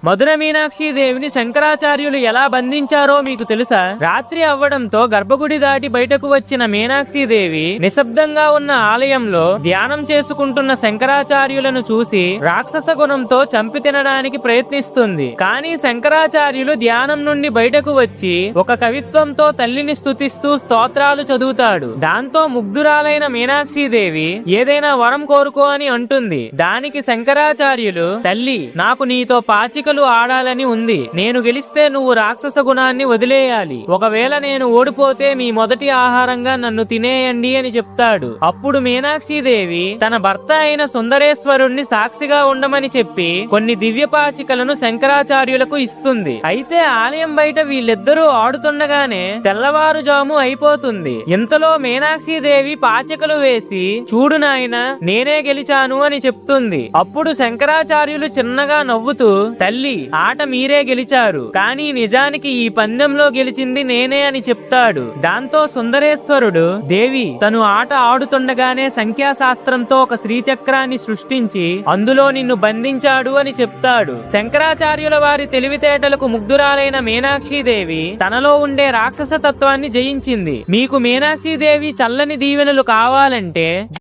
మధుర మీనాక్షిదేవిని శంకరాచార్యులు ఎలా బంధించారో మీకు తెలుసా? రాత్రి అవ్వడంతో గర్భగుడి దాటి బయటకు వచ్చిన మీనాక్షిదేవి నిశ్శబ్దంగా ఉన్న ఆలయంలో ధ్యానం చేసుకుంటున్న శంకరాచార్యులను చూసి రాక్షస గుణంతో చంపి తినడానికి ప్రయత్నిస్తుంది. కానీ శంకరాచార్యులు ధ్యానం నుండి బయటకు వచ్చి ఒక కవిత్వంతో తల్లిని స్తుతిస్తూ స్తోత్రాలు చదువుతాడు. దాంతో ముగ్ధురాలైన మీనాక్షిదేవి ఏదైనా వరం కోరుకో అని అంటుంది. దానికి శంకరాచార్యులు, తల్లి, నాకు నీతో పాచికలు ఆడాలని ఉంది. నేను గెలిస్తే నువ్వు రాక్షస గుణాన్ని వదిలేయాలి. ఒకవేళ నేను ఓడిపోతే మీ మొదటి ఆహారంగా నన్ను తినేయండి అని చెప్తాడు. అప్పుడు మీనాక్షిదేవి తన భర్త అయిన సుందరేశ్వరుణ్ణి సాక్షిగా ఉండమని చెప్పి కొన్ని దివ్య పాచికలను శంకరాచార్యులకు ఇస్తుంది. అయితే ఆలయం బయట వీళ్ళిద్దరూ ఆడుతుండగానే తెల్లవారుజాము అయిపోతుంది. ఇంతలో మీనాక్షిదేవి పాచికలు వేసి, చూడు నాయనా, నేనే గెలిచాను అని చెప్తుంది. అప్పుడు శంకరాచార్యులు చిన్నగా నవ్వుతూ, తల్లి, ఆట మీరే గెలిచారు, కానీ నిజానికి ఈ పందెంలో గెలిచింది నేనే అని చెప్తాడు. దాంతో సుందరేశ్వరుడు, దేవి, తను ఆట ఆడుతుండగానే సంఖ్యాశాస్త్రంతో ఒక శ్రీచక్రాన్ని సృష్టించి అందులో నిన్ను బంధించాడు అని చెప్తాడు. శంకరాచార్యుల వారి తెలివితేటలకు ముగ్ధురాలైన మీనాక్షిదేవి తనలో ఉండే రాక్షస తత్వాన్ని జయించింది. మీకు మీనాక్షిదేవి చల్లని దీవెనలు కావాలంటే